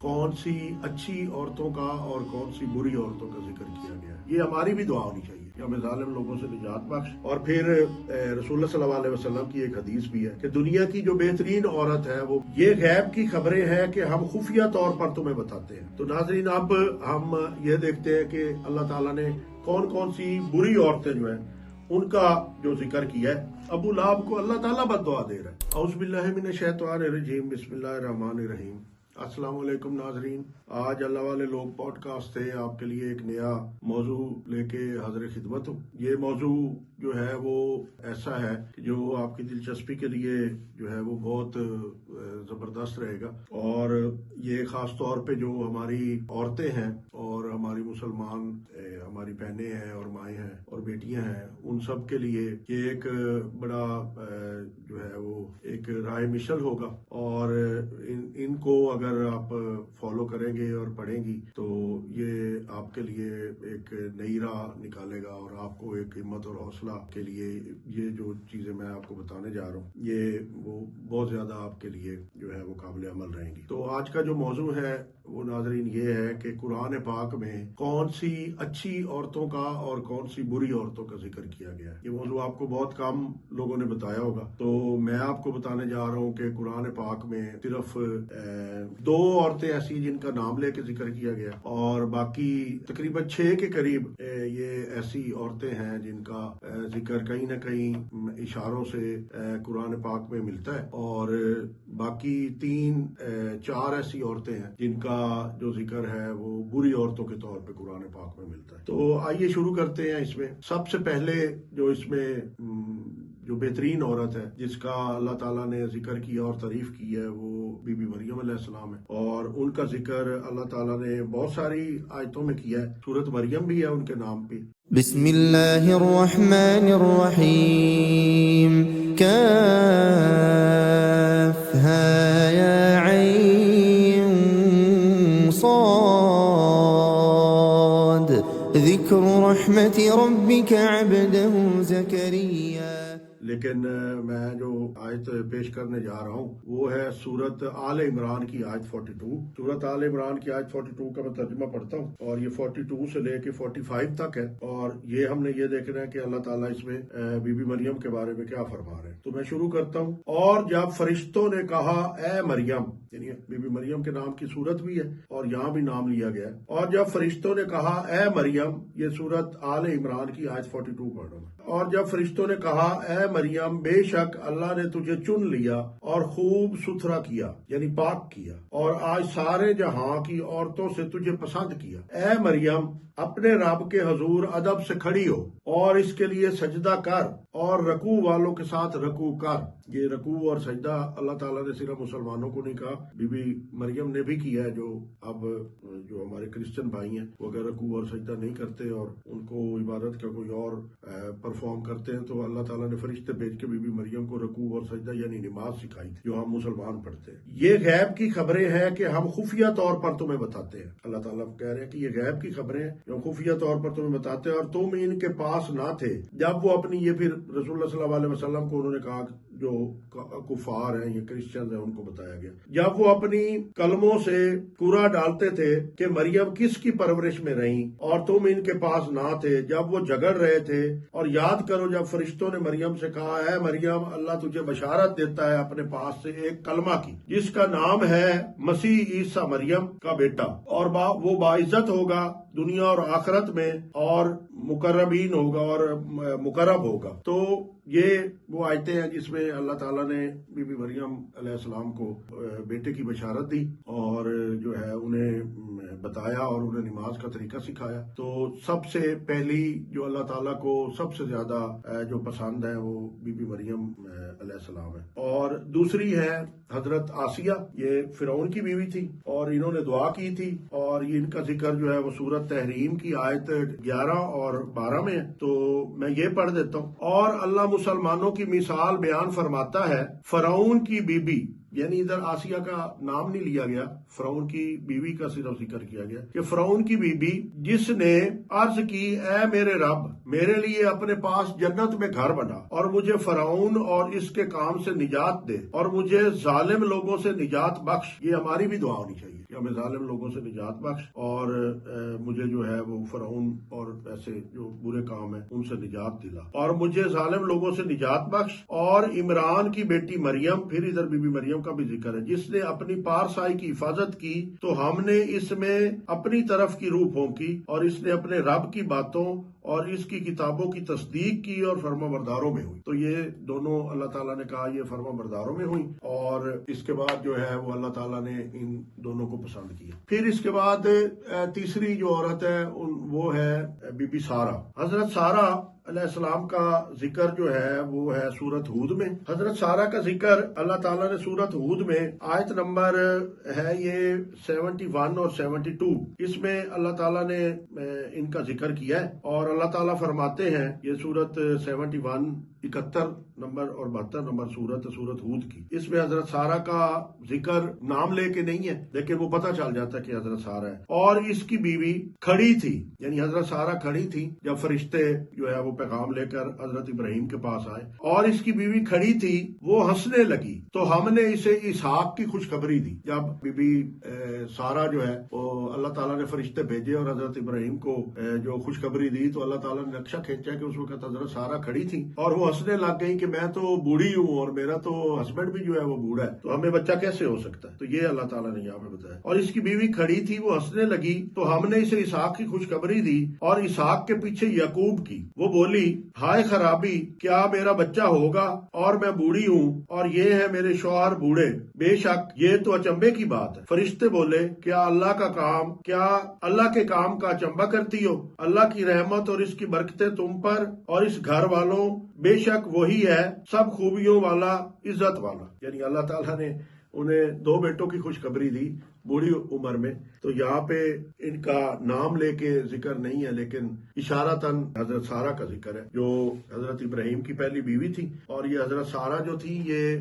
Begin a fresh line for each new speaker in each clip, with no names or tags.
کون سی اچھی عورتوں کا اور کون سی بری عورتوں کا ذکر کیا گیا ہے۔ یہ ہماری بھی دعا ہونی چاہیے کہ ہمیں ظالم لوگوں سے نجات بخش۔ اور پھر رسول اللہ صلی اللہ علیہ وسلم کی ایک حدیث بھی ہے کہ دنیا کی جو بہترین عورت ہے وہ یہ غیب کی خبریں ہیں کہ ہم خفیہ طور پر تمہیں بتاتے ہیں۔ تو ناظرین اب ہم یہ دیکھتے ہیں کہ اللہ تعالیٰ نے کون کون سی بری عورتیں جو ہیں ان کا جو ذکر کیا ہے۔ ابو لہب کو اللہ تعالیٰ بد دعا دے رہا ہے۔ اعوذ باللہ من الشیطان الرجیم، بسم اللہ الرحمن الرحیم۔ السلام علیکم ناظرین، آج اللہ والے لوگ پوڈ کاسٹ سے آپ کے لیے ایک نیا موضوع لے کے حاضر خدمت ہوں۔ یہ موضوع جو ہے وہ ایسا ہے کہ جو آپ کی دلچسپی کے لیے جو ہے وہ بہت زبردست رہے گا، اور یہ خاص طور پہ جو ہماری عورتیں ہیں اور ہماری مسلمان ہماری بہنیں ہیں اور مائیں ہیں اور بیٹیاں ہیں، ان سب کے لیے یہ ایک بڑا جو ہے وہ ایک رائے مشل ہوگا، اور ان کو اگر آپ فالو کریں گے اور پڑھیں گی تو یہ آپ کے لیے ایک نئی راہ نکالے گا، اور آپ کو ایک ہمت اور حوصلہ کے لیے یہ جو چیزیں میں آپ کو بتانے جا رہا ہوں یہ وہ بہت زیادہ آپ کے لیے جو ہے وہ قابل عمل رہیں گی۔ تو آج کا جو موضوع ہے وہ ناظرین یہ ہے کہ قرآن پاک میں کون سی اچھی عورتوں کا اور کون سی بری عورتوں کا ذکر کیا گیا ہے۔ یہ موضوع آپ کو بہت کم لوگوں نے بتایا ہوگا، تو میں آپ کو بتانے جا رہا ہوں کہ قرآن پاک میں صرف دو عورتیں ایسی جن کا نام لے کے ذکر کیا گیا، اور باقی تقریباً 6 کے قریب یہ ایسی عورتیں ہیں جن کا ذکر کہیں نہ کہیں اشاروں سے قرآن پاک میں ملتا ہے، اور باقی 4 ایسی عورتیں ہیں جن کا جو ذکر ہے وہ بری عورتوں کے طور پہ قرآن پاک میں ملتا ہے۔ تو آئیے شروع کرتے ہیں۔ اس میں سب سے پہلے جو اس میں جو بہترین عورت ہے جس کا اللہ تعالیٰ نے ذکر کیا اور تعریف کی ہے وہ بی بی مریم علیہ السلام ہے، اور ان کا ذکر اللہ تعالیٰ نے بہت ساری آیتوں میں کیا ہے۔ سورۃ مریم بھی ہے ان کے نام پہ۔
بسم اللہ الرحمن الرحیم، کافہا یا عین صاد، ذکر رحمت ربک عبدہ زکریا۔
لیکن میں جو آیت پیش کرنے جا رہا ہوں وہ ہے سورت آل عمران کی آیت 42۔ سورت آل عمران کی آیت 42 کا میں ترجمہ پڑھتا ہوں، اور یہ 42 سے لے کے 45 تک ہے، اور یہ ہم نے یہ دیکھنا ہے کہ اللہ تعالیٰ اس میں بی بی مریم کے بارے میں کیا فرما رہے ہیں۔ تو میں شروع کرتا ہوں۔ اور جب فرشتوں نے کہا اے مریم، یعنی بی بی مریم کے نام کی صورت بھی ہے اور یہاں بھی نام لیا گیا ہے، اور جب فرشتوں نے کہا اے مریم، یہ سورت آل عمران کی آیت 42 پڑھ رہا ہوں۔ اور جب فرشتوں نے کہا اے مریم، بے شک اللہ نے تجھے چن لیا اور خوب ستھرا کیا، یعنی پاک کیا، اور آج سارے جہاں کی عورتوں سے تجھے پسند کیا۔ اے مریم، اپنے رب کے حضور ادب سے کھڑی ہو اور اس کے لیے سجدہ کر، اور رکوع والوں کے ساتھ رکوع کر۔ یہ رکوع اور سجدہ اللہ تعالیٰ نے صرف مسلمانوں کو نہیں کہا، بی بی مریم نے بھی کیا ہے۔ جو ہمارے کرسچن بھائی ہیں وہ اگر رکوع اور سجدہ نہیں کرتے اور ان کو عبادت کا کوئی اور پرفارم کرتے ہیں تو اللہ تعالیٰ نے فرشتے بھیج کے بی بی مریم کو رکوع اور سجدہ یعنی نماز سکھائی تھی، جو ہم مسلمان پڑھتے ہیں۔ یہ غیب کی خبریں ہیں کہ ہم خفیہ طور پر تمہیں بتاتے ہیں۔ اللہ تعالیٰ کہہ رہے ہیں کہ یہ غیب کی خبریں ہیں جو خفیہ طور پر تمہیں بتاتے ہیں، اور تم ان کے پاس نہ تھے جب وہ اپنی، یہ پھر رسول اللہ صلی اللہ علیہ وسلم کو انہوں نے کہا، جو کفار ہیں یہ کرسچنز ہیں ان کو بتایا گیا، جب وہ اپنی کلموں سے کوڑا ڈالتے تھے کہ مریم کس کی پرورش میں رہیں، اور تم ان کے پاس نہ تھے جب وہ جھگڑ رہے تھے۔ اور یاد کرو جب فرشتوں نے مریم سے کہا اے مریم، اللہ تجھے بشارت دیتا ہے اپنے پاس سے ایک کلمہ کی جس کا نام ہے مسیح عیسیٰ مریم کا بیٹا، اور وہ باعزت ہوگا دنیا اور آخرت میں، اور مقربین ہوگا اور مقرب ہوگا۔ تو یہ وہ آیتیں ہیں جس میں اللہ تعالیٰ نے بی بی مریم علیہ السلام کو بیٹے کی بشارت دی، اور جو ہے انہیں بتایا اور انہیں نماز کا طریقہ سکھایا۔ تو سب سے پہلی جو اللہ تعالیٰ کو سب سے زیادہ جو پسند ہے وہ بی بی مریم علیہ السلام ہے۔ اور دوسری ہے حضرت آسیہ، یہ فرعون کی بیوی تھی اور انہوں نے دعا کی تھی، اور یہ ان کا ذکر جو ہے وہ سورت تحریم کی آیت 11 اور 12 میں ہے۔ تو میں یہ پڑھ دیتا ہوں۔ اور اللہ مسلمانوں کی مثال بیان فرماتا ہے، فرعون کی بیوی، یعنی ادھر آسیہ کا نام نہیں لیا گیا، فرعون کی بیوی کا صرف ذکر کیا گیا کہ فرعون کی بیوی جس نے عرض کی اے میرے رب، میرے لیے اپنے پاس جنت میں گھر بنا اور مجھے فرعون اور اس کے کام سے نجات دے اور مجھے ظالم لوگوں سے نجات بخش۔ یہ ہماری بھی دعا ہونی چاہیے کہ ہمیں ظالم لوگوں سے نجات بخش اور مجھے جو ہے وہ فرعون اور ایسے جو برے کام ہیں ان سے نجات دلا، اور مجھے ظالم لوگوں سے نجات بخش۔ اور عمران کی بیٹی مریم، پھر ادھر بی بی مریم کا بھی ذکر ہے، جس نے اپنی پارسائی کی حفاظت کی تو ہم نے اس میں اپنی طرف کی روح پھونکی، اور اس نے اپنے رب کی باتوں اور اس کی کتابوں کی تصدیق کی اور فرما برداروں میں ہوئی۔ تو یہ دونوں اللہ تعالیٰ نے کہا یہ فرما برداروں میں ہوئی، اور اس کے بعد جو ہے وہ اللہ تعالیٰ نے ان دونوں کو پسند کیا۔ پھر اس کے بعد تیسری جو عورت ہے وہ ہے بی بی سارہ۔ حضرت سارہ علیہ السلام کا ذکر جو ہے وہ ہے سورت ہود میں۔ حضرت سارہ کا ذکر اللہ تعالیٰ نے سورت ہود میں آیت نمبر ہے یہ 71 اور 72، اس میں اللہ تعالیٰ نے ان کا ذکر کیا ہے، اور اللہ تعالیٰ فرماتے ہیں، یہ سورت 71 71 نمبر اور 72 نمبر سورت ہود کی، اس میں حضرت سارہ کا ذکر نام لے کے نہیں ہے، لیکن وہ پتہ چل جاتا ہے کہ حضرت سارہ ہے۔ اور اس کی بیوی کھڑی تھی، یعنی حضرت سارہ کھڑی تھی جب فرشتے جو ہے وہ پیغام لے کر حضرت ابراہیم کے پاس آئے، اور اس کی بیوی کھڑی تھی، وہ ہنسنے لگی، تو ہم نے اسے اسحاق کی خوشخبری دی۔ جب بی بی سارہ جو ہے وہ اللہ تعالیٰ نے فرشتے بھیجے اور حضرت ابراہیم کو جو خوشخبری دی، تو اللہ تعالیٰ نے نقشہ کھینچا کہ اس وقت حضرت سارہ کھڑی تھی اور وہ ہنسنے لگ گئی کہ میں تو بوڑھی ہوں اور میرا تو ہسبینڈ بھی جو ہے وہ بوڑھا ہے، تو ہمیں بچہ کیسے ہو سکتا ہے؟ تو یہ اللہ تعالیٰ نے یہاں پہ بتایا۔ اور اس کی بیوی کھڑی تھی، وہ ہنسنے لگی، تو ہم نے اسے اسحاق کی خوشخبری دی، اور اسحاق کے پیچھے یعقوب کی۔ وہ بولی، ہائے خرابی، کیا میرا بچہ ہوگا اور میں بوڑھی ہوں اور یہ ہے میرے شوہر بوڑھے؟ بے شک یہ تو اچنبے کی بات ہے۔ فرشتے بولے، کیا اللہ کے کام کا اچنبا کرتی ہو؟ اللہ کی رحمت اور اس کی برکتیں تم پر اور اس گھر والوں، بے شک وہی ہے سب خوبیوں والا، عزت والا۔ یعنی اللہ تعالیٰ نے انہیں 2 بیٹوں کی خوشخبری دی بوڑھی عمر میں۔ تو یہاں پہ ان کا نام لے کے ذکر نہیں ہے، لیکن اشارتاً حضرت سارہ کا ذکر ہے، جو حضرت ابراہیم کی پہلی بیوی تھی، اور یہ حضرت سارہ جو تھی یہ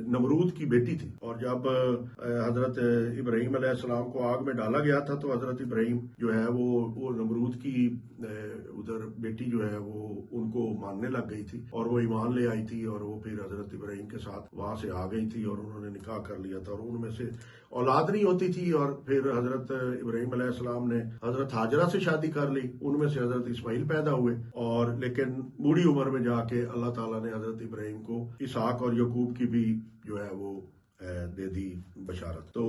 نمرود کی بیٹی تھی۔ اور جب حضرت ابراہیم علیہ السلام کو آگ میں ڈالا گیا تھا تو حضرت ابراہیم جو ہے وہ نمرود کی ادھر بیٹی جو ہے وہ ان کو ماننے لگ گئی تھی، اور وہ ایمان لے آئی تھی، اور وہ پھر حضرت ابراہیم کے ساتھ وہاں سے آ گئی تھی، اور انہوں نے نکاح کر لیا تھا، اور ان میں سے اولاد نہیں ہوتی تھی، اور پھر حضرت ابراہیم علیہ السلام نے حضرت ہاجرہ سے شادی کر لی، ان میں سے حضرت اسماعیل پیدا ہوئے، اور لیکن بوڑھی عمر میں جا کے اللہ تعالیٰ نے حضرت ابراہیم کو اسحاق اور یعقوب کی بھی جو ہے وہ دے دی بشارت۔ تو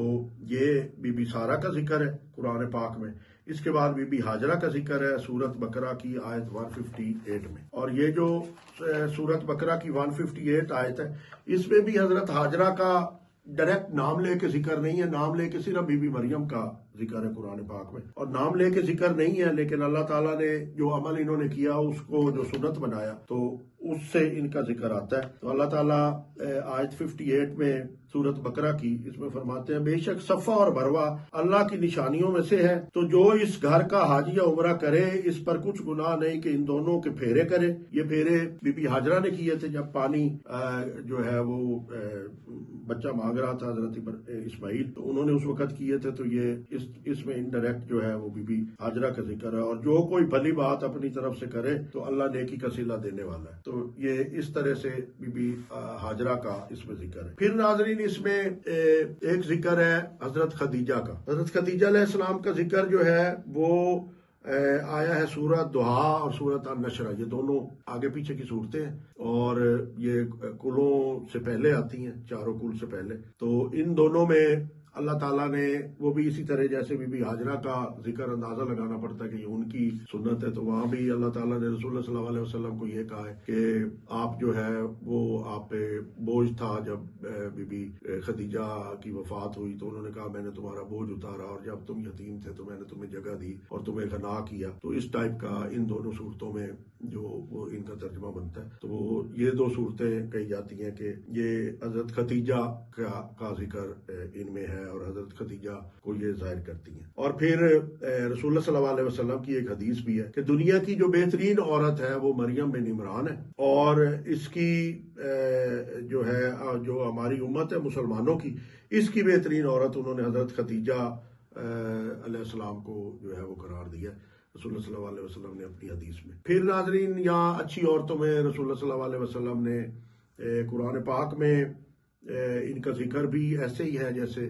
یہ بی بی سارہ کا ذکر ہے قرآن پاک میں۔ اس کے بعد بی بی ہاجرہ کا ذکر ہے سورت بقرہ کی آیت 158 میں، اور یہ جو سورت بقرہ کی 158 آیت ہے، اس میں بھی حضرت ہاجرہ کا ڈائریکٹ نام لے کے ذکر نہیں ہے، نام لے کے صرف بی بی مریم کا ذکر ہے قرآن پاک میں، اور نام لے کے ذکر نہیں ہے، لیکن اللہ تعالیٰ نے جو عمل انہوں نے کیا اس کو جو سنت بنایا تو اس سے ان کا ذکر آتا ہے۔ تو اللہ تعالیٰ آیت 58 میں سورت بقرہ کی اس میں فرماتے ہیں، بے شک صفا اور بھروا اللہ کی نشانیوں میں سے ہے، تو جو اس گھر کا حج یا عمرہ کرے اس پر کچھ گناہ نہیں کہ ان دونوں کے پھیرے کرے۔ یہ پھیرے بی بی ہاجرہ نے کیے تھے جب پانی جو ہے وہ بچہ مانگ رہا تھا حضرت اسماعیل، تو انہوں نے اس وقت کیے تھے، تو یہ اس میں انڈائریکٹ جو ہے وہ بی بی ہاجرہ کا ذکر ہے۔ اور جو کوئی بھلی بات اپنی طرف سے کرے تو اللہ نیکی کا صلہ دینے والا ہے۔ تو یہ اس طرح سے بی بی ہاجرہ کا اس میں ذکر ہے۔ پھر ناظرین اس میں ایک ذکر ہے حضرت خدیجہ کا۔ حضرت خدیجہ علیہ السلام کا ذکر جو ہے وہ آیا ہے سورت دہا اور سورت النشر، یہ دونوں آگے پیچھے کی صورتیں ہیں، اور یہ کلوں سے پہلے آتی ہیں، چاروں کل سے پہلے۔ تو ان دونوں میں اللہ تعالیٰ نے وہ بھی اسی طرح جیسے بی بی ہاجرہ کا ذکر اندازہ لگانا پڑتا ہے کہ یہ ان کی سنت ہے، تو وہاں بھی اللہ تعالیٰ نے رسول اللہ صلی اللہ علیہ وسلم کو یہ کہا ہے کہ آپ جو ہے وہ آپ پہ بوجھ تھا، جب بی بی خدیجہ کی وفات ہوئی تو انہوں نے کہا میں نے تمہارا بوجھ اتارا، اور جب تم یتیم تھے تو میں نے تمہیں جگہ دی اور تمہیں غنا کیا۔ تو اس ٹائپ کا ان دونوں صورتوں میں جو وہ ان کا ترجمہ بنتا ہے، تو وہ یہ 2 صورتیں کہی جاتی ہیں کہ یہ حضرت خدیجہ کا ذکر ان میں ہے اور حضرت خدیجہ کو یہ ظاہر کرتی ہیں۔ اور پھر رسول اللہ صلی اللہ علیہ وسلم کی ایک حدیث بھی ہے کہ دنیا کی جو بہترین عورت ہے وہ مریم بن عمران ہے، اور اس کی جو ہے جو ہماری امت ہے مسلمانوں کی، اس کی بہترین عورت انہوں نے حضرت خدیجہ علیہ السلام کو جو ہے وہ قرار دیا ہے رسول اللہ صلی اللہ علیہ وسلم نے اپنی حدیث میں۔ پھر ناظرین یہاں اچھی عورتوں میں رسول اللہ صلی اللہ علیہ وسلم نے قرآن پاک میں ان کا ذکر بھی ایسے ہی ہے جیسے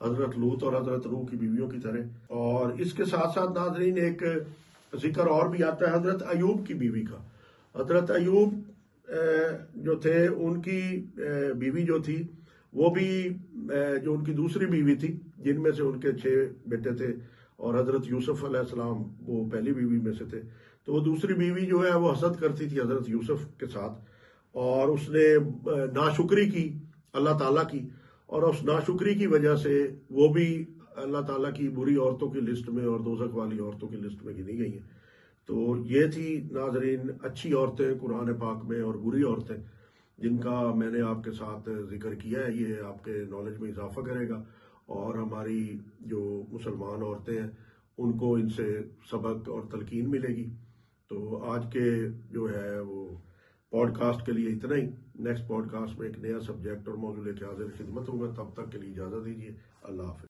حضرت لوط اور حضرت نوح کی بیویوں کی طرح۔ اور اس کے ساتھ ساتھ ناظرین ایک ذکر اور بھی آتا ہے حضرت ایوب کی بیوی کا۔ حضرت ایوب جو تھے ان کی بیوی جو تھی وہ بھی جو ان کی دوسری بیوی تھی، جن میں سے ان کے 6 بیٹے تھے، اور حضرت یوسف علیہ السلام وہ پہلی بیوی میں سے تھے، تو وہ دوسری بیوی جو ہے وہ حسد کرتی تھی حضرت یوسف کے ساتھ، اور اس نے ناشکری کی اللہ تعالیٰ کی، اور اس ناشکری کی وجہ سے وہ بھی اللہ تعالیٰ کی بری عورتوں کی لسٹ میں اور دوزخ والی عورتوں کی لسٹ میں گنی گئی ہیں۔ تو یہ تھی ناظرین اچھی عورتیں قرآن پاک میں اور بری عورتیں، جن کا میں نے آپ کے ساتھ ذکر کیا ہے۔ یہ آپ کے نالج میں اضافہ کرے گا، اور ہماری جو مسلمان عورتیں ہیں ان کو ان سے سبق اور تلقین ملے گی۔ تو آج کے جو ہے وہ پوڈ کاسٹ کے لیے اتنا ہی۔ نیکسٹ پوڈ کاسٹ میں ایک نیا سبجیکٹ اور موضوع لے کے حاضر خدمت ہوں گا، تب تک کے لیے اجازت دیجیے، اللہ حافظ۔